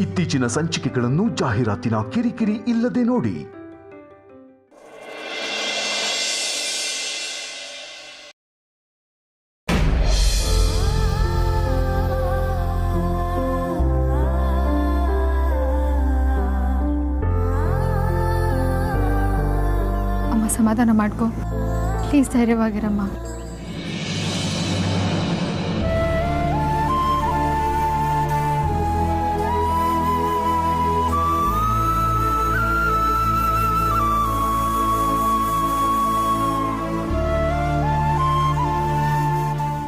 ಇತ್ತೀಚಿನ ಸಂಚಿಕೆಗಳನ್ನು ಜಾಹೀರಾತಿನ ಕಿರಿಕಿರಿ ಇಲ್ಲದೆ ನೋಡಿ. ಅಮ್ಮ ಸಮಾಧಾನ ಮಾಡ್ಕೊ, ಪ್ಲೀಸ್ ಧೈರ್ಯವಾಗಿರಮ್ಮ.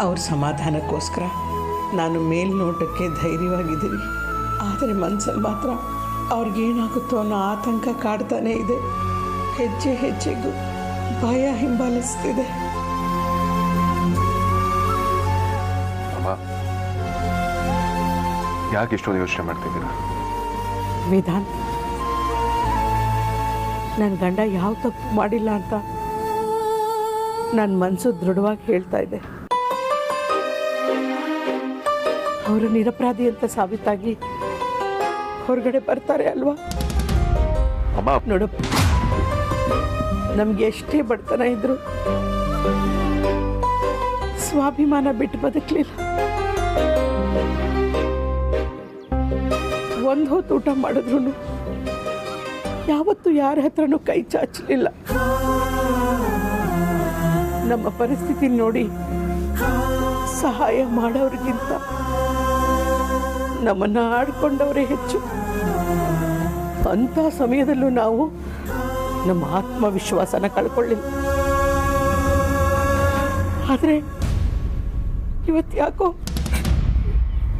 ಅವ್ರ ಸಮಾಧಾನಕ್ಕೋಸ್ಕರ ನಾನು ಮೇಲ್ನೋಟಕ್ಕೆ ಧೈರ್ಯವಾಗಿದ್ದೀನಿ, ಆದರೆ ಮನಸ್ಸಲ್ಲಿ ಮಾತ್ರ ಅವ್ರಿಗೇನಾಗುತ್ತೋ ಅನ್ನೋ ಆತಂಕ ಕಾಡ್ತಾನೇ ಇದೆ. ಹೆಜ್ಜೆ ಹೆಜ್ಜೆಗೂ ಭಯ ಹಿಂಬಾಲಿಸ್ತಿದೆ. ಯಾಕೆ ಇಷ್ಟೊಂದು ಯೋಚನೆ ಮಾಡ್ತಿದ್ದೀರಾ? ವೇದಾಂತ್, ನನ್ನ ಗಂಡ ಯಾವ ತಪ್ಪು ಮಾಡಿಲ್ಲ ಅಂತ ನನ್ನ ಮನಸ್ಸು ದೃಢವಾಗಿ ಹೇಳ್ತಾ ಇದೆ. ಅವರು ನಿರಪರಾಧಿ ಅಂತ ಸಾಬೀತಾಗಿ ಹೊರಗಡೆ ಬರ್ತಾರೆ ಅಲ್ವಾ? ನೋಡಪ್ಪ, ನಮ್ಗೆ ಎಷ್ಟೇ ಬಡತನ ಇದ್ರು ಸ್ವಾಭಿಮಾನ ಬಿಟ್ಟು ಬದುಕಲಿಲ್ಲ. ಒಂದು ಹೊತ್ತು ಊಟ ಮಾಡಿದ್ರು ಯಾವತ್ತೂ ಯಾರ ಹತ್ರನೂ ಕೈ ಚಾಚಲಿಲ್ಲ. ನಮ್ಮ ಪರಿಸ್ಥಿತಿ ನೋಡಿ ಸಹಾಯ ಮಾಡೋರಿಗಿಂತ ನಮ್ಮನ್ನ ಆಡ್ಕೊಂಡವರೇ ಹೆಚ್ಚು. ಅಂಥ ಸಮಯದಲ್ಲೂ ನಾವು ನಮ್ಮ ಆತ್ಮವಿಶ್ವಾಸನ ಕಳ್ಕೊಳ್ಳಿಲ್ಲ. ಆದರೆ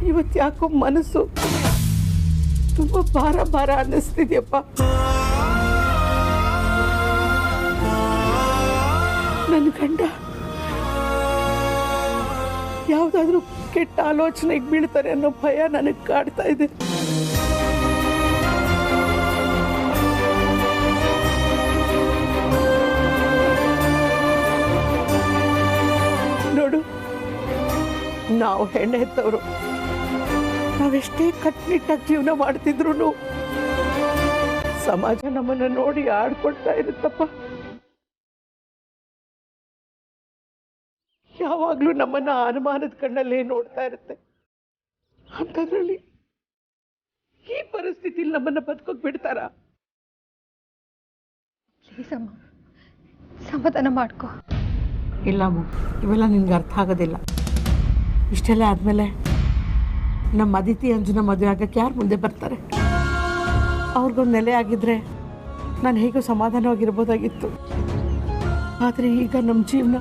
ಇವತ್ತ್ಯಾಕೋ ಮನಸ್ಸು ತುಂಬ ಭಾರ ಅನ್ನಿಸ್ತಿದ್ಯಪ್ಪ. ನನ್ನ ಗಂಡ ಯಾವುದಾದ್ರೂ ಕೆಟ್ಟ ಆಲೋಚನೆಗೆ ಬೀಳ್ತಾರೆ ಅನ್ನೋ ಭಯ ನನಗೆ ಕಾಡ್ತಾ ಇದೆ. ನೋಡು, ನಾವು ಹೆಣ್ಣು ಹೆತ್ತವರು ನಾವೆಷ್ಟೇ ಕಟ್ಟುನಿಟ್ಟಾಗಿ ಜೀವನ ಮಾಡ್ತಿದ್ರು ಸಮಾಜ ನಮ್ಮನ್ನ ನೋಡಿ ಆಡ್ಕೊಳ್ತಾ ಇರುತ್ತಪ್ಪ. ಯಾವಾಗ್ಲೂ ನಮ್ಮನ್ನ ಅನುಮಾನದ ಕಣ್ಣಲ್ಲೇ ನೋಡ್ತಾ ಇರುತ್ತೆ. ಅಂಥದ್ರಲ್ಲಿ ಈ ಪರಿಸ್ಥಿತಿಲಿ ನಮ್ಮನ್ನ ಬದುಕೋಕ್ ಬಿಡ್ತಾರ? ಪ್ಲೀಸ್ ಅಮ್ಮ, ಸಮಾಧಾನ ಮಾಡ್ಕೊ. ಇಲ್ಲ ಅಮ್ಮ, ಇವೆಲ್ಲ ನಿನ್ಗೆ ಅರ್ಥ ಆಗೋದಿಲ್ಲ. ಇಷ್ಟೆಲ್ಲ ಆದಮೇಲೆ ನಮ್ಮ ಅದಿತಿ ಅಂಜುನ ಮದುವೆ ಆಗಕ್ಕೆ ಯಾರು ಮುಂದೆ ಬರ್ತಾರೆ? ಅವ್ರಿಗೊಂದು ನೆಲೆ ಆಗಿದ್ರೆ ನಾನು ಹೇಗೋ ಸಮಾಧಾನವಾಗಿರ್ಬೋದಾಗಿತ್ತು. ಆದರೆ ಈಗ ನಮ್ಮ ಜೀವನ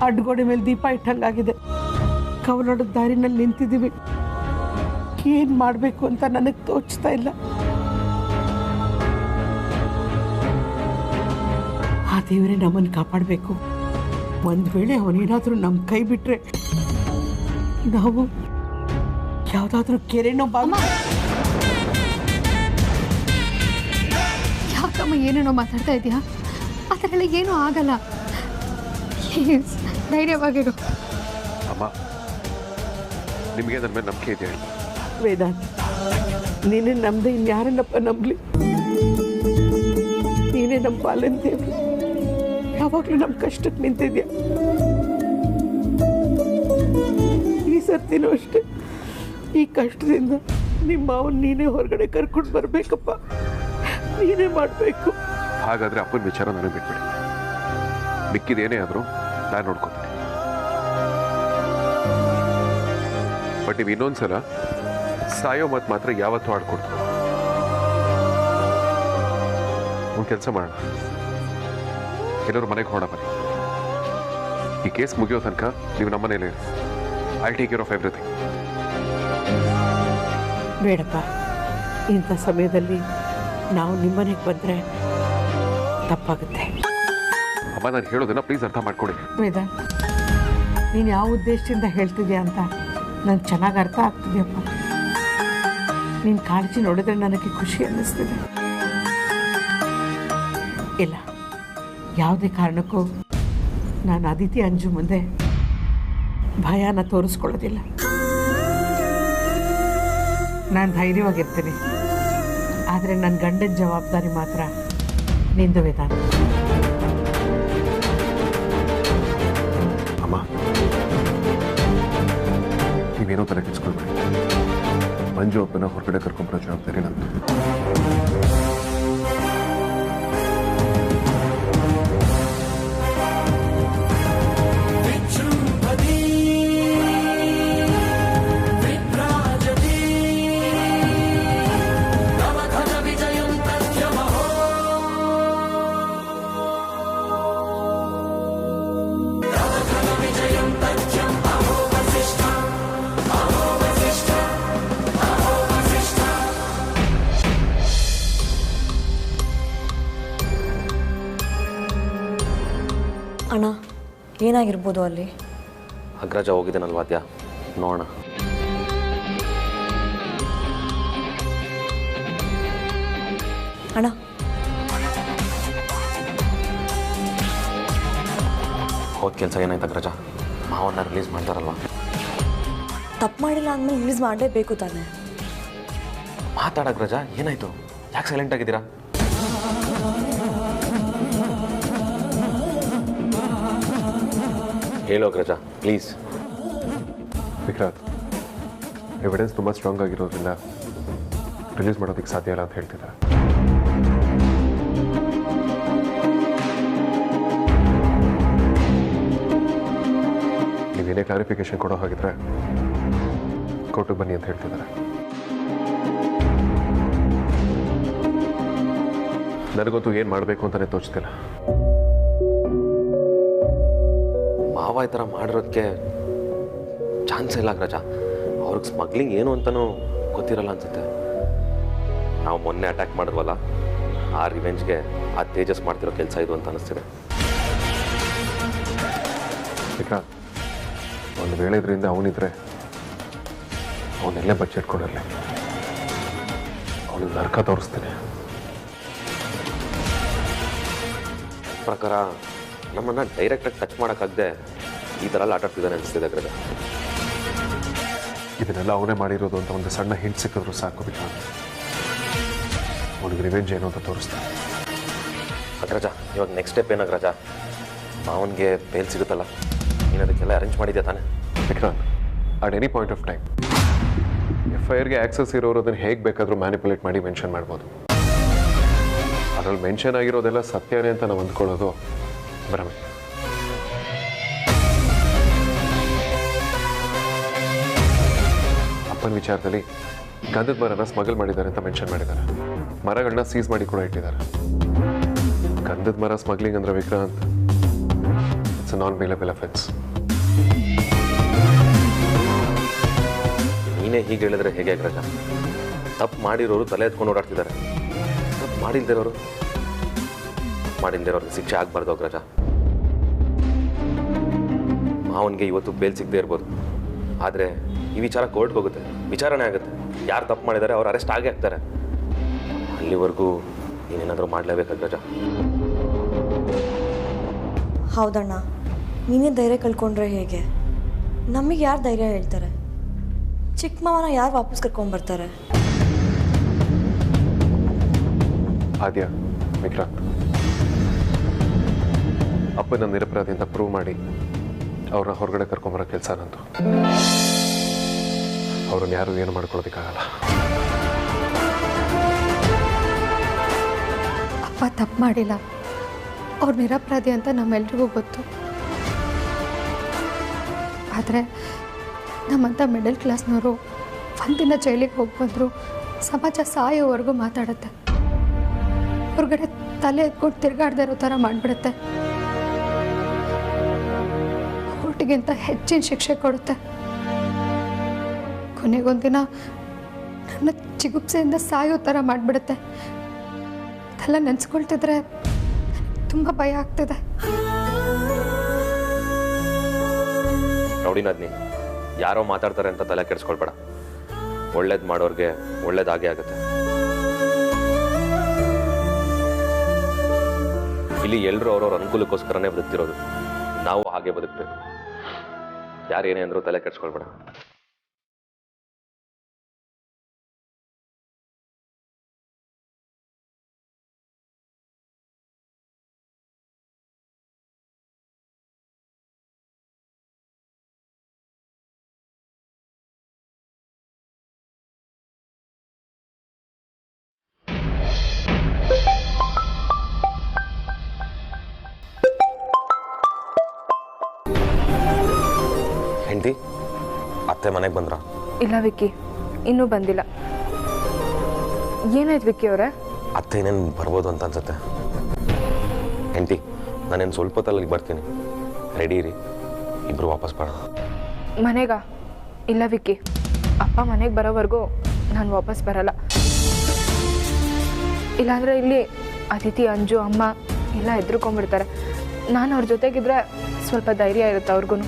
ಅಡ್ಗೋಡೆ ಮೇಲೆ ದೀಪ ಇಟ್ಟಂಗಾಗಿದೆ. ಕವಲೊಡದ ದಾರಿನಲ್ಲಿ ನಿಂತಿದ್ದೀವಿ. ಏನು ಮಾಡಬೇಕು ಅಂತ ನನಗೆ ತೋಚ್ತಾ ಇಲ್ಲ. ಆ ದೇವರೇ ನಮ್ಮನ್ನು ಕಾಪಾಡಬೇಕು. ಒಂದು ವೇಳೆ ಅವನೇನಾದರೂ ನಮ್ಮ ಕೈ ಬಿಟ್ಟರೆ ನಾವು ಯಾವುದಾದ್ರೂ ಕೆರೆನೋ ಯಾಕಮ್ಮ ಏನೇನೋ ಮಾತಾಡ್ತಾ ಇದೆಯಾ? ಆ ಥರ ಎಲ್ಲ ಏನೂ ಆಗಲ್ಲ. ಪ್ಲೀಸ್ ಧೈರ್ಯವಾಗಿರು. ಅಮ್ಮ, ನಿಮಗೆ ನನ್ನ ಮೇಲೆ ನಂಬಿಕೆ ಇದೆಯಾ? ವೇದಾಂತ್, ನೀನೇ ನಮ್ದೆ ಇನ್ಯಾರನ್ನಪ್ಪ ನಂಬಲಿ? ನೀನೇ ನಮ್ಮ ಪಾಲನ್ ದೇವ್ರು. ಯಾವಾಗಲೂ ನಮ್ಮ ಕಷ್ಟಕ್ಕೆ ನಿಂತಿದ್ಯಾ. ಈ ಸರ್ತಿನೂ ಅಷ್ಟೇ, ಈ ಕಷ್ಟದಿಂದ ನಿಮ್ಮ ಮಾವನ್ ನೀನೇ ಹೊರಗಡೆ ಕರ್ಕೊಂಡು ಬರಬೇಕಪ್ಪ. ನೀನೇ ಮಾಡಬೇಕು. ಹಾಗಾದ್ರೆ ಅಪ್ಪನ ವಿಚಾರ ನನಗೆ ಬಿಟ್ಬಿಡಿ. ಮಿಕ್ಕಿದೇನೇ ಆದರೂ ನಾನು ನೋಡ್ಕೊತೀನಿ. ಬಟ್ ನೀವು ಇನ್ನೊಂದ್ಸಲ ಸಾಯೋ ಮತ್ ಮಾತ್ರ ಯಾವತ್ತೂ ಆಡ್ಕೊಡ್ತು. ಒಂದು ಕೆಲಸ ಮಾಡೋಣ, ಎಲ್ಲರೂ ಮನೆಗೆ ಹೊರಡ ಬನ್ನಿ. ಈ ಕೇಸ್ ಮುಗಿಯೋ ತನಕ ನೀವು ನಮ್ಮನೇಲೇ ಇರಿ. I take care of everything. ಬೇಡಪ್ಪ, ಇಂಥ ಸಮಯದಲ್ಲಿ ನಾವು ನಿಮ್ಮನೆಗೆ ಬಂದರೆ ತಪ್ಪಾಗುತ್ತೆ. ಅಮ್ಮ, ನಾನು ಹೇಳೋದನ್ನ ಪ್ಲೀಸ್ ಅರ್ಥ ಮಾಡ್ಕೊಡಿ. ವೇದಾಂತ್, ನೀನು ಯಾವ ಉದ್ದೇಶದಿಂದ ಹೇಳ್ತಿದ್ಯಾ ಅಂತ ನನಗೆ ಚೆನ್ನಾಗಿ ಅರ್ಥ ಆಗ್ತಿದೆಯಪ್ಪ. ನಿನ್ನ ಕಾಳಜಿ ನೋಡಿದ್ರೆ ನನಗೆ ಖುಷಿ ಅನ್ನಿಸ್ತಿದೆ. ಇಲ್ಲ, ಯಾವುದೇ ಕಾರಣಕ್ಕೂ ನಾನು ಅದಿತಿ ಅಂಜು ಮುಂದೆ ಭಯನ ತೋರಿಸ್ಕೊಳ್ಳೋದಿಲ್ಲ. ನಾನು ಧೈರ್ಯವಾಗಿರ್ತೀನಿ, ಆದರೆ ನನ್ನ ಗಂಡನ ಜವಾಬ್ದಾರಿ ಮಾತ್ರ ನಿಂದು ವೇದಾಂತ. ಅಮ್ಮ, ನೀವೇನೋ ತಲೆ ಕೆಡಿಸ್ಕೊಳ್ಬೇಡಿ. ಮಂಜು ಅಪ್ಪನ ಹೊರಗಡೆ ಕರ್ಕೊಂಡ್ಬರೋ ಜವಾಬ್ದಾರಿ ನಂದು. ಅಣ್ಣ, ಏನಾಗಿರ್ಬೋದು ಅಲ್ಲಿ? ಅಗ್ರಜ ಹೋಗಿದ್ದೇನಲ್ವ ವಾದ್ಯ, ನೋಡೋಣ. ಅಣ್ಣ, ಹೋದ ಕೆಲಸ ಏನಾಯ್ತು ಅಗ್ರಜ? ಮಾವನ್ನ ರಿಲೀಸ್ ಮಾಡ್ತಾರಲ್ವ? ತಪ್ಪು ಮಾಡಿಲ್ಲ ಅಂದಮೇಲೆ ರಿಲೀಸ್ ಮಾಡಲೇಬೇಕು ತಾನೆ. ಮಾತಾಡ ಅಗ್ರಜ, ಏನಾಯ್ತು? ಯಾಕೆ ಸೈಲೆಂಟ್ ಆಗಿದ್ದೀರಾ? ಹೇಳೋ ಅಗ್ರಜ ಪ್ಲೀಸ್. ವಿಕ್ರಾಂತ್, ಎವಿಡೆನ್ಸ್ ತುಂಬ ಸ್ಟ್ರಾಂಗ್ ಆಗಿರೋದ್ರಿಂದ ರಿಲೀಸ್ ಮಾಡೋದಕ್ಕೆ ಸಾಧ್ಯ ಇಲ್ಲ ಅಂತ ಹೇಳ್ತಿದ್ದಾರೆ. ನೀವೇನೇ ಕ್ಲಾರಿಫಿಕೇಶನ್ ಕೊಡೋ ಹಾಗಿದ್ರೆ ಕೋರ್ಟಿಗೆ ಬನ್ನಿ ಅಂತ ಹೇಳ್ತಿದ್ದಾರೆ. ನನಗಂತೂ ಏನು ಮಾಡಬೇಕು ಅಂತಲೇ ತೋಚ್ತಿಲ್ಲ. ಮಾವ ಈ ಥರ ಮಾಡಿರೋದಕ್ಕೆ ಚಾನ್ಸ್ ಇಲ್ಲ ಅಗ್ರಜ. ಅವ್ರಿಗೆ ಸ್ಮಗ್ಲಿಂಗ್ ಏನು ಅಂತಲೂ ಗೊತ್ತಿರಲ್ಲ ಅನ್ಸುತ್ತೆ. ನಾವು ಮೊನ್ನೆ ಅಟ್ಯಾಕ್ ಮಾಡಿದ್ವಲ್ಲ, ಆ ರಿವೆಂಜ್ಗೆ ಆ ತೇಜಸ್ ಮಾಡ್ತಿರೋ ಕೆಲಸ ಇದು ಅಂತ ಅನಿಸ್ತಿದೆ. ವಿಕ್ರಾಂತ್, ಒಂದು ವೇಳೆ ಇದರಿಂದ ಅವನಿದ್ರೆ ಅವನ್ನೆಲ್ಲೇ ಬಚ್ಚಿಟ್ಕೊಂಡಿರಲಿ. ಅವನಿಗೆ ನರ್ಕ ತೋರಿಸ್ತೀನಿ. ಪ್ರಕಾರ ನಮ್ಮನ್ನು ಡೈರೆಕ್ಟಾಗಿ ಟಚ್ ಮಾಡೋಕ್ಕಾಗದೆ ಈ ಥರ ಎಲ್ಲ ಆಟಾಡ್ತಿದ್ದಾನೆ ಅನಿಸ್ತಿದೆ ಅಗ್ರಜ. ಇದನ್ನೆಲ್ಲ ಅವನೇ ಮಾಡಿರೋದು ಅಂತ ಒಂದು ಸಣ್ಣ ಹಿಂಟ್ ಸಿಕ್ಕಿದ್ರು ಸಾಕು ವಿಕ್ರಾಂತ್. ಅವನಿಗೆ ರಿವೆಂಜ್ ಏನು ಅಂತ ತೋರಿಸ್ತಾನೆ. ಅಗ್ರಜ, ಇವಾಗ ನೆಕ್ಸ್ಟ್ ಸ್ಟೆಪ್ ಏನು ಅಗ್ರಜ? ಮಾವನಿಗೆ ಬೇಲ್ ಸಿಗುತ್ತಲ್ಲ, ನೀನು ಅದಕ್ಕೆಲ್ಲ ಅರೇಂಜ್ ಮಾಡಿದ್ಯಾ ತಾನೆ? Vikrant, at any point of time FIRಗೆ ಆಕ್ಸೆಸ್ ಇರೋರು ಅದನ್ನು ಹೇಗೆ ಬೇಕಾದರೂ ಮ್ಯಾನಿಪುಲೇಟ್ ಮಾಡಿ ಮೆನ್ಷನ್ ಮಾಡ್ಬೋದು. ಅದರಲ್ಲಿ ಮೆನ್ಷನ್ ಆಗಿರೋದೆಲ್ಲ ಸತ್ಯನೇ ಅಂತ ನಾವು ಅಂದ್ಕೊಳ್ಳೋದು ಭ್ರಮೆ. ಅಪ್ಪನ ವಿಚಾರದಲ್ಲಿ ಗಂಧದ ಮರನ ಸ್ಮಗಲ್ ಮಾಡಿದ್ದಾರೆ ಅಂತ ಮೆನ್ಷನ್ ಮಾಡಿದ್ದಾರೆ. ಮರಗಳನ್ನ ಸೀಸ್ ಮಾಡಿ ಕೂಡ ಇಟ್ಟಿದ್ದಾರೆ. ಗಂಧದ ಮರ ಸ್ಮಗ್ಲಿಂಗ್ ಅಂದ್ರೆ Vikrant, it's non bailable offence. ನೀನೇ ಹೀಗೆ ಹೇಳಿದ್ರೆ ಹೇಗೆ ಅಗ್ರಜ? ತಪ್ಪು ಮಾಡಿರೋರು ತಲೆ ಎತ್ಕೊಂಡು ಓಡಾಡ್ತಿದ್ದಾರೆ. ತಪ್ಪು ಮಾಡಿಲ್ದಿರೋರಿಗೆ ಶಿಕ್ಷೆ ಆಗಬಾರ್ದು ಅಗ್ರಜ. ಮಾವನಿಗೆ ಇವತ್ತು ಬೇಲ್ ಸಿಗದೆ ಇರ್ಬೋದು, ಆದರೆ ಈ ವಿಚಾರ ಕೋರ್ಟ್ಗೆ ಹೋಗುತ್ತೆ, ವಿಚಾರಣೆ ಆಗುತ್ತೆ. ಯಾರು ತಪ್ಪು ಮಾಡಿದ್ದಾರೆ ಅವ್ರು ಅರೆಸ್ಟ್ ಆಗೇ ಆಗ್ತಾರೆ. ಅಲ್ಲಿವರೆಗೂ ನೀನೇನಾದರೂ ಮಾಡಲೇಬೇಕು ಅಗ್ರಜ. ಹೌದಣ್ಣ, ನೀನೇ ಧೈರ್ಯ ಕಳ್ಕೊಂಡ್ರೆ ಹೇಗೆ? ನಮಗೆ ಯಾರು ಧೈರ್ಯ ಹೇಳ್ತಾರೆ? ಚಿಕ್ಕ ಮಾವನ ಯಾರು ವಾಪಸ್ ಕರ್ಕೊಂಡ್ಬರ್ತಾರೆ? ಆದ್ಯ, ವಿಕ್ರಾಂತ್, ಅಪ್ಪನ ನಿರಪರಾಧಿ ಅಂತ ಪ್ರೂವ್ ಮಾಡಿ ಅವ್ರನ್ನ ಹೊರಗಡೆ ಕರ್ಕೊಂಬರೋ ಕೆಲಸ ನಂದು. ಅವ್ರನ್ನ ಯಾರು ಏನು ಮಾಡ್ಕೊಳ್ಳೋದಕ್ಕಾಗಲ್ಲ. ಅಪ್ಪ ತಪ್ಪು ಮಾಡಿಲ್ಲ, ಅವ್ರು ನಿರಪರಾಧಿ ಅಂತ ನಮ್ಮೆಲ್ರಿಗೂ ಗೊತ್ತು. ಆದರೆ ನಮ್ಮಂಥ ಮಿಡಲ್ ಕ್ಲಾಸ್ನವರು ಒಂದಿನ ಜೈಲಿಗೆ ಹೋಗಿ ಬಂದರು ಸಮಾಜ ಸಾಯೋವರೆಗೂ ಮಾತಾಡುತ್ತೆ. ಹೊರಗಡೆ ತಲೆ ಎತ್ಕೊಂಡು ತಿರುಗಾಡ್ದೇ ಇರೋ ಥರ ಮಾಡಿಬಿಡುತ್ತೆ. ಕೋರ್ಟಿಗಿಂತ ಹೆಚ್ಚಿನ ಶಿಕ್ಷೆ ಕೊಡುತ್ತೆ. ಕೊನೆಗೊಂದಿನ ನನ್ನ ಚಿಗುಪ್ಸೆಯಿಂದ ಸಾಯೋ ಥರ ಮಾಡಿಬಿಡುತ್ತೆ. ಅದೆಲ್ಲ ನೆನೆಸ್ಕೊಳ್ತಿದ್ರೆ ತುಂಬ ಭಯ ಆಗ್ತಿದೆ. ರೌಡಿನಾದ್ನಿ, ಯಾರೋ ಮಾತಾಡ್ತಾರೆ ಅಂತ ತಲೆ ಕೆಡಿಸ್ಕೊಳ್ಬೇಡ. ಒಳ್ಳೇದು ಮಾಡೋರಿಗೆ ಒಳ್ಳೇದಾಗೇ ಆಗುತ್ತೆ. ಇಲ್ಲಿ ಎಲ್ಲರೂ ಅವ್ರವ್ರ ಅನುಕೂಲಕ್ಕೋಸ್ಕರನೇ ಬದುಕ್ತಿರೋದು. ನಾವು ಹಾಗೆ ಬದುಕಬೇಕು. ಯಾರೇನೇ ಅಂದರೂ ತಲೆ ಕೆಡಿಸ್ಕೊಳ್ಬೇಡ. ಹೆಂಡತಿ ಅತ್ತೆ ಮನೆಗೆ ಬಂದ್ರ? ಇಲ್ಲ ವಿಕ್ಕಿ, ಇನ್ನೂ ಬಂದಿಲ್ಲ. ಏನಾಯ್ತು ವಿಕ್ಕಿ ಅವರೇ? ಅತ್ತೆ ಇನ್ನೇನು ಬರ್ಬೋದು ಅಂತ ಅನ್ಸುತ್ತೆ. ಹೆಂಡತಿ ನಾನೇನು ಸ್ವಲ್ಪ ಹೊತ್ತಲ್ಲಿ ಬರ್ತೀನಿ, ರೆಡಿ ಇರಿ, ಇಬ್ರು ವಾಪಸ್ ಬರೋಣ. ಮನೆಗ? ಇಲ್ಲ ವಿಕ್ಕಿ, ಅಪ್ಪ ಮನೆಗೆ ಬರೋವರೆಗೂ ನಾನು ವಾಪಸ್ ಬರಲ್ಲ. ಇಲ್ಲಾಂದರೆ ಇಲ್ಲಿ ಅದಿತಿ, ಅಂಜು, ಅಮ್ಮ ಎಲ್ಲ ಹೆದರ್ಕೊಂಡ್ಬಿಡ್ತಾರೆ. ನಾನು ಅವ್ರ ಜೊತೆಗಿದ್ರೆ ಸ್ವಲ್ಪ ಧೈರ್ಯ ಇರುತ್ತೆ ಅವ್ರಿಗೂ.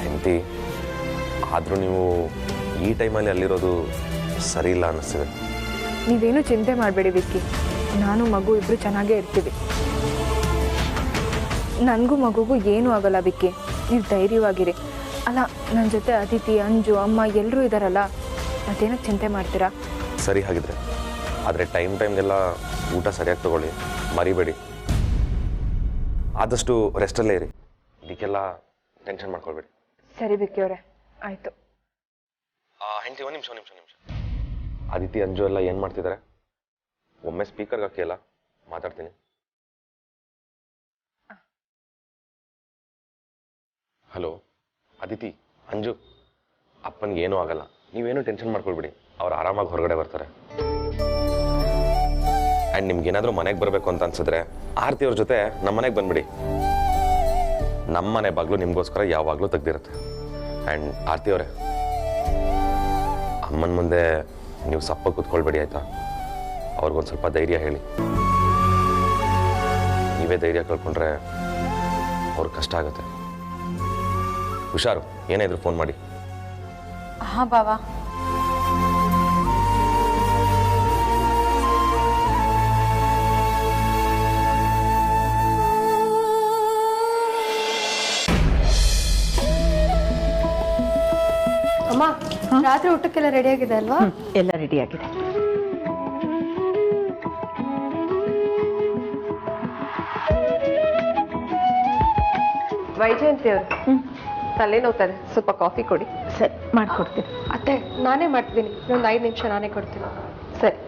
ಹೆಂಡತಿ ಆದರೂ ನೀವು ಈ ಟೈಮಲ್ಲಿ ಅಲ್ಲಿರೋದು ಸರಿ ಇಲ್ಲ ಅನ್ನಿಸ್ತಿದೆ. ನೀವೇನು ಚಿಂತೆ ಮಾಡಬೇಡಿ ವಿಕ್ಕಿ, ನಾನು ಮಗು ಇಬ್ಬರು ಚೆನ್ನಾಗೇ ಇರ್ತೀವಿ. ನನಗೂ ಮಗುಗೂ ಏನೂ ಆಗಲ್ಲ ವಿಕ್ಕಿ, ನೀವು ಧೈರ್ಯವಾಗಿರಿ. ಅಲ್ಲ, ನನ್ನ ಜೊತೆ ಅದಿತಿ, ಅಂಜು, ಅಮ್ಮ ಎಲ್ಲರೂ ಇದ್ದಾರಲ್ಲ, ಮತ್ತೇನಕ್ಕೆ ಚಿಂತೆ ಮಾಡ್ತೀರಾ? ಸರಿ ಹಾಗಿದ್ರೆ, ಆದರೆ ಟೈಮ್ಗೆಲ್ಲ ಊಟ ಸರಿಯಾಗಿ ತಗೊಳ್ಳಿ, ಮರಿಬೇಡಿ. ಆದಷ್ಟು ರೆಸ್ಟಲ್ಲೇ ಇರಿ, ಇದಕ್ಕೆಲ್ಲ ಟೆನ್ಷನ್ ಮಾಡ್ಕೊಳ್ಬೇಡಿ. ಸರಿ ವಿಕ್ಕಿ ಅವರೇ, ಆಯಿತು. ಹೆಂಡತಿ ಒಂದು ನಿಮಿಷ. ಅದಿತಿ, ಅಂಜು ಎಲ್ಲ ಏನು ಮಾಡ್ತಿದ್ದಾರೆ? ಒಮ್ಮೆ ಸ್ಪೀಕರ್ಗೆ ಹಾಕಿಯಲ್ಲ, ಮಾತಾಡ್ತೀನಿ. ಹಲೋ ಅದಿತಿ, ಅಂಜು, ಅಪ್ಪನಿಗೆ ಏನೂ ಆಗಲ್ಲ, ನೀವೇನು ಟೆನ್ಷನ್ ಮಾಡ್ಕೊಳ್ಬೇಡಿ, ಅವ್ರು ಆರಾಮಾಗಿ ಹೊರಗಡೆ ಬರ್ತಾರೆ. ಆ್ಯಂಡ್ ನಿಮ್ಗೇನಾದರೂ ಮನೆಗೆ ಬರಬೇಕು ಅಂತ ಅನ್ಸಿದ್ರೆ ಆರತಿ ಅವ್ರ ಜೊತೆ ನಮ್ಮ ಮನೆಗೆ ಬಂದ್ಬಿಡಿ. ನಮ್ಮ ಮನೆ ಬಾಗ್ಲು ನಿಮಗೋಸ್ಕರ ಯಾವಾಗಲೂ ತೆಗ್ದಿರುತ್ತೆ. ಆ್ಯಂಡ್ ಆರತಿ ಅವರೇ, ಅಮ್ಮನ ಮುಂದೆ ನೀವು ಸಪ್ಪ ಕೂತ್ಕೊಳ್ಬೇಡಿ ಆಯಿತಾ? ಅವ್ರಿಗೊಂದು ಸ್ವಲ್ಪ ಧೈರ್ಯ ಹೇಳಿ. ನೀವೇ ಧೈರ್ಯ ಕಳ್ಕೊಂಡ್ರೆ ಅವ್ರಿಗೆ ಕಷ್ಟ ಆಗುತ್ತೆ. ಹುಷಾರು, ಏನೇ ಇದ್ರು ಫೋನ್ ಮಾಡಿ. ಹಾಂ ಬಾವಾ. ಅಮ್ಮ, ರಾತ್ರಿ ಊಟಕ್ಕೆಲ್ಲ ರೆಡಿ ಆಗಿದೆ ಅಲ್ವಾ? ಎಲ್ಲ ರೆಡಿಯಾಗಿದೆ. ವೈಜಯಂತಿ ಅವರು, ತಲೆ ನೋವ್ತಾರೆ, ಸ್ವಲ್ಪ ಕಾಫಿ ಕೊಡಿ. ಸರಿ, ಮಾಡಿಕೊಡ್ತೀನಿ. ಅತ್ತೆ, ನಾನೇ ಮಾಡ್ತೀನಿ, ಇನ್ನೊಂದು 5 ನಿಮಿಷ ನಾನೇ ಕೊಡ್ತೀನಿ. ಸರಿ.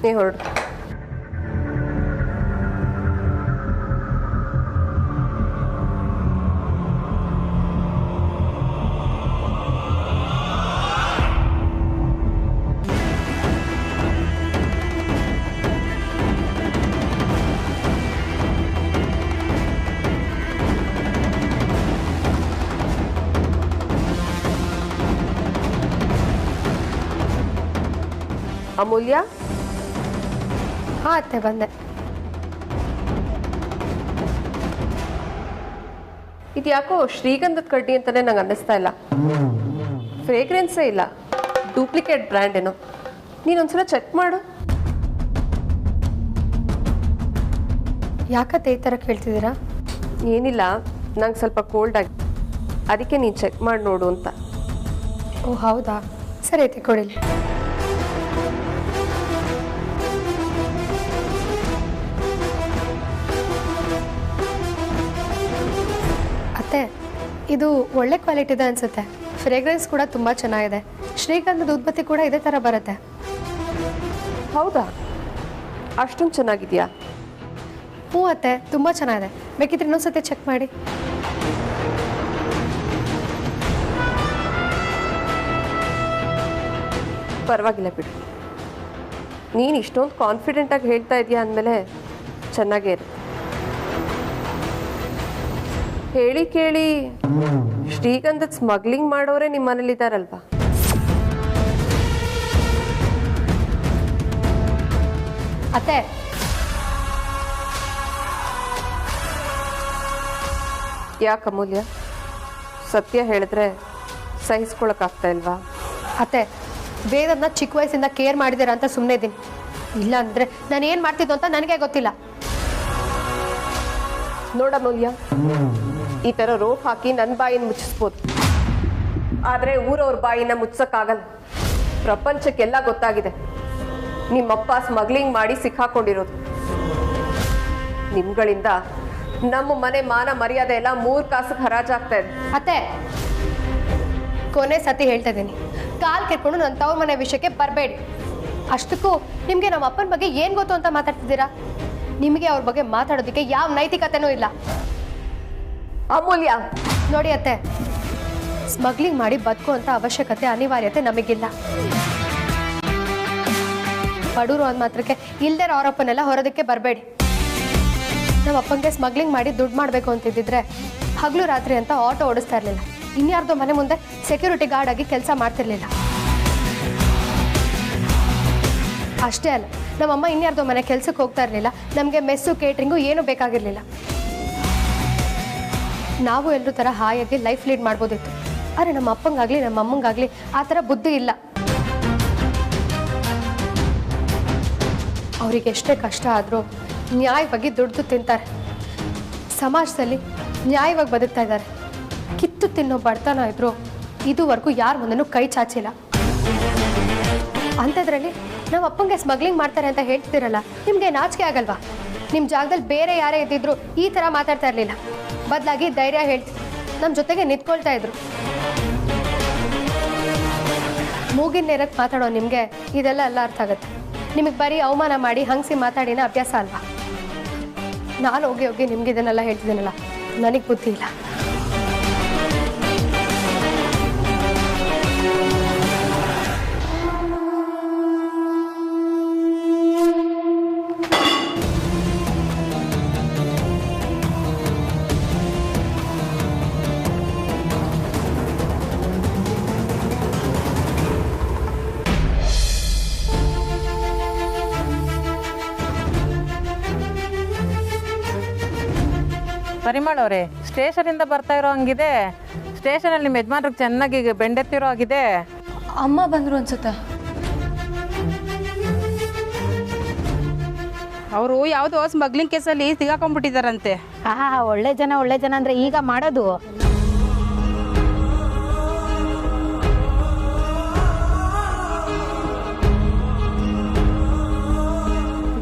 ನೀ ಹೊರಡು. ಅಮೂಲ್ಯ? ಹಾಂ ಅತ್ತೆ, ಬಂದೆ. ಇದು ಯಾಕೋ ಶ್ರೀಗಂಧದ ಕಡ್ಡಿ ಅಂತಾನೆ ನಂಗೆ ಅನ್ನಿಸ್ತಾ ಇಲ್ಲ. ಫ್ರೇಗ್ರೆನ್ಸೇ ಇಲ್ಲ, ಡೂಪ್ಲಿಕೇಟ್ ಬ್ರ್ಯಾಂಡ್ ಏನೋ. ನೀನೊಂದ್ಸಲ ಚೆಕ್ ಮಾಡು. ಯಾಕತ್ತೆ ಈ ಥರ ಕೇಳ್ತಿದ್ದೀರಾ? ಏನಿಲ್ಲ, ನಂಗೆ ಸ್ವಲ್ಪ ಕೋಲ್ಡ್ ಆಗಿ, ಅದಕ್ಕೆ ನೀನು ಚೆಕ್ ಮಾಡಿ ನೋಡು ಅಂತ. ಓ ಹೌದಾ, ಸರಿ ಐತೆ, ಕೊಡಿಲಿ. ಅತ್ತೆ, ಇದು ಒಳ್ಳೆ ಕ್ವಾಲಿಟಿ ಇದೆ ಅನ್ಸುತ್ತೆ. ಫ್ರೇಗ್ರೆನ್ಸ್ ಕೂಡ ತುಂಬ ಚೆನ್ನಾಗಿದೆ. ಶ್ರೀಗಂಧದ ಉತ್ಪತ್ತಿ ಕೂಡ ಇದೇ ಥರ ಬರುತ್ತೆ. ಹೌದಾ? ಅಷ್ಟೊಂದು ಚೆನ್ನಾಗಿದೆಯಾ? ಹ್ಞೂ ಅತ್ತೆ, ತುಂಬ ಚೆನ್ನಾಗಿದೆ. ಬೇಕಿದ್ರೆ ಇನ್ನೊಂದ್ಸತಿ ಚೆಕ್ ಮಾಡಿ. ಪರವಾಗಿಲ್ಲ ಬಿಡು. ನೀನು ಇಷ್ಟೊಂದು ಕಾನ್ಫಿಡೆಂಟಾಗಿ ಹೇಳ್ತಾ ಇದೆಯಾ ಅಂದಮೇಲೆ ಚೆನ್ನಾಗೇ ಇರು. ಹೇಳಿ ಕೇಳಿ ಶ್ರೀಗಂಧದ ಸ್ಮಗ್ಲಿಂಗ್ ಮಾಡೋರೆ ನಿಮ್ಮ ಮನೇಲಿದ್ದಾರಲ್ವಾ? ಅತ್ತೆ, ಯಾಕೆ ಅಮೂಲ್ಯ, ಸತ್ಯ ಹೇಳಿದ್ರೆ ಸಹಿಸ್ಕೊಳಕ್ಕಾಗ್ತಾ ಇಲ್ವಾ? ಅತ್ತೆ, ವೇದನ್ನ ಚಿಕ್ಕ ವಯಸ್ಸಿಂದ ಕೇರ್ ಮಾಡಿದ್ದೀರಾ ಅಂತ ಸುಮ್ಮನೆ ಇದ್ದೀನಿ. ಇಲ್ಲ ಅಂದರೆ ನಾನು ಏನು ಮಾಡ್ತಿದ್ದು ಅಂತ ನನಗೆ ಗೊತ್ತಿಲ್ಲ. ನೋಡ ಅಮೂಲ್ಯ, ಈ ಥರ ರೋಪ್ ಹಾಕಿ ನನ್ನ ಬಾಯಿನ ಮುಚ್ಚಿಸ್ಬೋದು, ಆದರೆ ಊರವ್ರ ಬಾಯಿನ ಮುಚ್ಚಕ್ಕಾಗಲ್ಲ. ಪ್ರಪಂಚಕ್ಕೆಲ್ಲ ಗೊತ್ತಾಗಿದೆ ನಿಮ್ಮಪ್ಪ ಸ್ಮಗ್ಲಿಂಗ್ ಮಾಡಿ ಸಿಕ್ಕಾಕೊಂಡಿರೋದು. ನಿಮ್ಗಳಿಂದ ನಮ್ಮ ಮನೆ ಮಾನ ಮರ್ಯಾದೆ ಎಲ್ಲ 3 ಕಾಸಿಗೆ ಹರಾಜಾಗ್ತಾ ಇದೆ. ಅತ್ತೆ, ಕೊನೆ ಸತಿ ಹೇಳ್ತಾ ಇದ್ದೀನಿ, ಕಾಲು ಕೆರ್ಕೊಂಡು ನನ್ನ ತವ್ರ ಮನೆ ವಿಷಯಕ್ಕೆ ಬರಬೇಡಿ. ಅಷ್ಟಕ್ಕೂ ನಿಮಗೆ ನಮ್ಮ ಅಪ್ಪನ ಬಗ್ಗೆ ಏನು ಗೊತ್ತು ಅಂತ ಮಾತಾಡ್ತಿದ್ದೀರಾ? ನಿಮಗೆ ಅವ್ರ ಬಗ್ಗೆ ಮಾತಾಡೋದಕ್ಕೆ ಯಾವ ನೈತಿಕತೆನೂ ಇಲ್ಲ. ಅಮೂಲ್ಯ, ನೋಡಿ ಅತ್ತೆ, ಸ್ಮಗ್ಲಿಂಗ್ ಮಾಡಿ ಬದುಕುವಂಥ ಅವಶ್ಯಕತೆ ಅನಿವಾರ್ಯತೆ ನಮಗಿಲ್ಲ. ಬಡವರು ಅಂದ ಮಾತ್ರಕ್ಕೆ ಇಲ್ಲದೆ ಅವರಪ್ಪನೆಲ್ಲ ಹೊರೋದಕ್ಕೆ ಬರಬೇಡಿ. ನಮ್ಮ ಅಪ್ಪಂಗೆ ಸ್ಮಗ್ಲಿಂಗ್ ಮಾಡಿ ದುಡ್ಡು ಮಾಡಬೇಕು ಅಂತಿದ್ದಿದ್ರೆ ಹಗಲು ರಾತ್ರಿ ಅಂತ ಆಟೋ ಓಡಿಸ್ತಾ ಇರಲಿಲ್ಲ. ಇನ್ಯಾರ್ದೋ ಮನೆ ಮುಂದೆ ಸೆಕ್ಯೂರಿಟಿ ಗಾರ್ಡ್ ಆಗಿ ಕೆಲಸ ಮಾಡ್ತಿರ್ಲಿಲ್ಲ. ಅಷ್ಟೇ ಅಲ್ಲ, ನಮ್ಮಮ್ಮ ಇನ್ಯಾರ್ದೋ ಮನೆ ಕೆಲ್ಸಕ್ಕೆ ಹೋಗ್ತಾ ಇರಲಿಲ್ಲ. ನಮಗೆ ಮೆಸ್ಸು ಕೇಟ್ರಿಂಗು ಏನೂ ಬೇಕಾಗಿರಲಿಲ್ಲ. ನಾವು ಎಲ್ಲರೂ ಥರ ಹಾಯಾಗಿ ಲೈಫ್ ಲೀಡ್ ಮಾಡ್ಬೋದಿತ್ತು. ಆದರೆ ನಮ್ಮ ಅಪ್ಪಂಗಾಗಲಿ ನಮ್ಮ ಅಮ್ಮಂಗಾಗಲಿ ಆ ಥರ ಬುದ್ಧಿ ಇಲ್ಲ. ಅವರಿಗೆ ಎಷ್ಟೇ ಕಷ್ಟ ಆದರೂ ನ್ಯಾಯವಾಗಿ ದುಡ್ದು ತಿಂತಾರೆ. ಸಮಾಜದಲ್ಲಿ ನ್ಯಾಯವಾಗಿ ಬದುಕ್ತಾ ಇದ್ದಾರೆ. ಕಿತ್ತು ತಿನ್ನೋ ಬಡತನ ಇದ್ರು ಇದುವರೆಗೂ ಯಾರ ಮುಂದೆನೂ ಕೈ ಚಾಚಿಲ್ಲ. ಅಂಥದ್ರಲ್ಲಿ ನಮ್ಮ ಅಪ್ಪಂಗೆ ಸ್ಮಗ್ಲಿಂಗ್ ಮಾಡ್ತಾರೆ ಅಂತ ಹೇಳ್ತಿದ್ದೀರಲ್ಲ, ನಿಮಗೆ ನಾಚಿಕೆ ಆಗಲ್ವಾ? ನಿಮ್ಮ ಜಾಗದಲ್ಲಿ ಬೇರೆ ಯಾರೇ ಇದ್ದಿದ್ರು ಈ ಥರ ಮಾತಾಡ್ತಾ ಇರಲಿಲ್ಲ. ಬದಲಾಗಿ ಧೈರ್ಯ ಹೇಳ್ತಿ ನಮ್ಮ ಜೊತೆಗೆ ನಿಂತ್ಕೊಳ್ತಾ ಇದ್ರು. ಮೂಗಿನ ನೇರಕ್ಕೆ ಮಾತಾಡೋ ನಿಮಗೆ ಇದೆಲ್ಲ ಎಲ್ಲ ಅರ್ಥ ಆಗುತ್ತೆ. ನಿಮಗೆ ಬರೀ ಅವಮಾನ ಮಾಡಿ ಹಂಗಸಿ ಮಾತಾಡಿನ ಅಭ್ಯಾಸ ಅಲ್ವಾ? ನಾನು ಹೋಗಿ ಹೋಗಿ ನಿಮ್ಗೆ ಇದನ್ನೆಲ್ಲ ಹೇಳ್ತಿದ್ದೀನಲ್ಲ, ನನಗೆ ಬುದ್ಧಿ ಇಲ್ಲ. ಪರಿಮಳ ಅವರೇ, ಸ್ಟೇಷನಿಂದ ಬರ್ತಾ ಇರೋ ಹಂಗಿದೆ. ಸ್ಟೇಷನಲ್ಲಿ ನಿಮ್ಮ ಯಜಮಾನ್ರಿಗೆ ಚೆನ್ನಾಗಿ ಬೆಂಡೆತ್ತಿರೋ ಆಗಿದೆ. ಅಮ್ಮ ಬಂದರು ಅನ್ಸುತ್ತೆ. ಅವರು ಯಾವುದೋ ಸ್ಮಗ್ಲಿಂಗ್ ಕೇಸಲ್ಲಿ ಸಿಗಾಕೊಂಡ್ಬಿಟ್ಟಿದ್ದಾರಂತೆ. ಒಳ್ಳೆ ಜನ ಅಂದ್ರೆ ಈಗ ಮಾಡೋದು.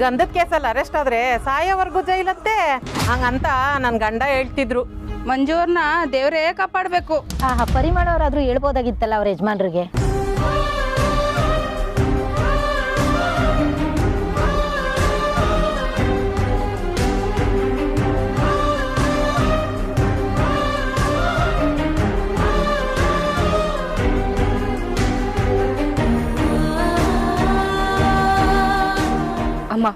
ಗಂಧದ ಕೇಸಲ್ಲಿ ಅರೆಸ್ಟ್ ಆದ್ರೆ ಸಾಯೋವರೆಗೂ ಜೈಲತ್ತೆ ಹಂಗಂತ ನನ್ನ ಗಂಡ ಹೇಳ್ತಿದ್ರು. ಮಂಜೂರ್ನ ದೇವರೇ ಕಾಪಾಡಬೇಕು. ಪರಿಮಳ ಅವರಾದ್ರೂ ಹೇಳ್ಬೋದಾಗಿತ್ತಲ್ಲ ಅವ್ರ ಯಜಮಾನ್ರಿಗೆ. ಅಮ್ಮ,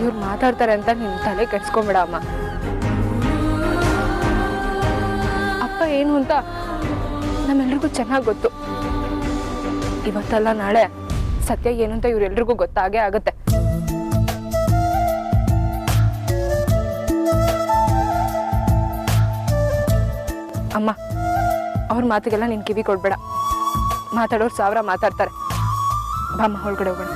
ಇವ್ರು ಮಾತಾಡ್ತಾರೆ ಅಂತ ನಿನ್ನ ತಲೆ ಕೆಡ್ಸ್ಕೊಂಬೇಡ ಅಮ್ಮ. ಅಪ್ಪ ಏನು ಅಂತ ನಮ್ಮೆಲ್ರಿಗೂ ಚೆನ್ನಾಗಿ ಗೊತ್ತು. ಇವತ್ತಲ್ಲ ನಾಳೆ ಸತ್ಯ ಏನು ಅಂತ ಇವರೆಲ್ರಿಗೂ ಗೊತ್ತಾಗೇ ಆಗುತ್ತೆ. ಅಮ್ಮ, ಅವ್ರ ಮಾತಿಗೆಲ್ಲ ನೀನು ಕಿವಿ ಕೊಡ್ಬೇಡ. ಮಾತಾಡೋರು 1000 ಮಾತಾಡ್ತಾರೆ. ಬಾಮ್ಮ, ಹೊರಗಡೆ ಹೋಗೋಣ.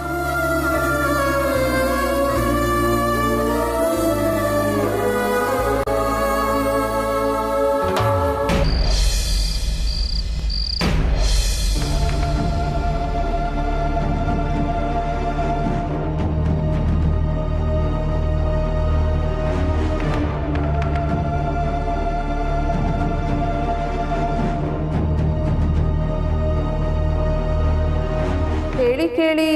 ಹೇಳಿ ಕೇಳಿ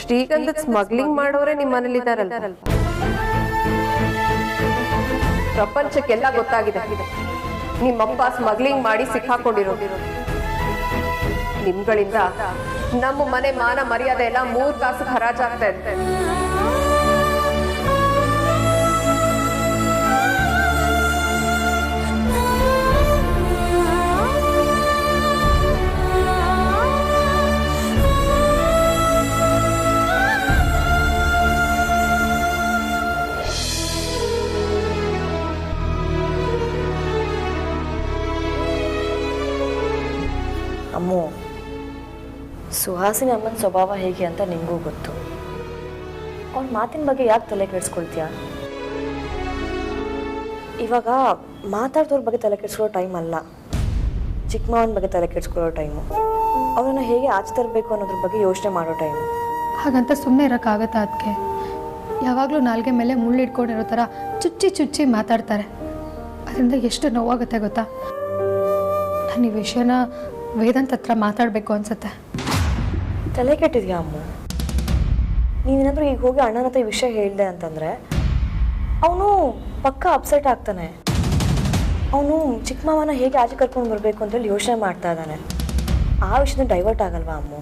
ಶ್ರೀಗಂಧದ ಸ್ಮಗ್ಲಿಂಗ್ ಮಾಡೋರೆ ನಿಮ್ಮ ಮನೇಲಿದ್ದಾರಲ್ಲ. ಪ್ರಪಂಚಕ್ಕೆಲ್ಲ ಗೊತ್ತಾಗಿದೆ ನಿಮ್ಮಪ್ಪ ಸ್ಮಗ್ಲಿಂಗ್ ಮಾಡಿ ಸಿಕ್ಕಾಕೊಂಡಿರೋದು. ನಿಮ್ಗಳಿಂದ ನಮ್ಮ ಮನೆ ಮಾನ ಮರ್ಯಾದೆ ಎಲ್ಲ 3 ಕಾಸು ಹರಾಜಾಗ್ತಾ ಇದೆ. ಅಮ್ಮು, ಸುಹಾಸಿನಿ ಅಮ್ಮನ ಸ್ವಭಾವ ಹೇಗೆ ಅಂತ ನಿಂಗೂ ಗೊತ್ತು. ಅವ್ರ ಮಾತಿನ ಬಗ್ಗೆ ಯಾಕೆ ತಲೆ ಕೆಡಿಸ್ಕೊಳ್ತೀಯ? ಇವಾಗ ಮಾತಾಡ್ದವ್ರ ಬಗ್ಗೆ ತಲೆ ಕೆಡಿಸ್ಕೊಳ್ಳೋ ಟೈಮ್ ಅಲ್ಲ, ಚಿಕ್ಕ ಮಾವನ ಬಗ್ಗೆ ತಲೆ ಕೆಡಿಸ್ಕೊಳ್ಳೋ ಟೈಮು. ಅವ್ರನ್ನ ಹೇಗೆ ಆಚೆ ತರಬೇಕು ಅನ್ನೋದ್ರ ಬಗ್ಗೆ ಯೋಚನೆ ಮಾಡೋ ಟೈಮು. ಹಾಗಂತ ಸುಮ್ಮನೆ ಇರೋಕ್ಕಾಗತ್ತಾ? ಅದಕ್ಕೆ ಯಾವಾಗಲೂ ನಾಲ್ಗೆ ಮೇಲೆ ಮುಳ್ಳಿಡ್ಕೊಂಡಿರೋ ಥರ ಚುಚ್ಚಿ ಚುಚ್ಚಿ ಮಾತಾಡ್ತಾರೆ. ಅದರಿಂದ ಎಷ್ಟು ನೋವಾಗುತ್ತೆ ಗೊತ್ತಾ? ನಾನು ಈ ವಿಷಯನ ವೇದಾಂತ್ ಹತ್ರ ಮಾತಾಡಬೇಕು ಅನ್ಸುತ್ತೆ. ತಲೆ ಕೆಟ್ಟಿದ್ಯಾ ಅಮ್ಮ? ನೀನೇನಾದರೂ ಈಗ ಹೋಗಿ ಅಣ್ಣನ ಹತ್ರ ಈ ವಿಷಯ ಹೇಳಿದೆ ಅಂತಂದರೆ ಅವನು ಪಕ್ಕ ಅಪ್ಸೆಟ್ ಆಗ್ತಾನೆ. ಅವನು ಚಿಕ್ಕ ಮಾವನ ಹೇಗೆ ಆಚೆ ಕರ್ಕೊಂಡು ಬರಬೇಕು ಅಂತೇಳಿ ಯೋಚನೆ ಮಾಡ್ತಾ ಇದ್ದಾನೆ. ಆ ವಿಷಯದಿಂದ ಡೈವರ್ಟ್ ಆಗಲ್ವಾ ಅಮ್ಮ?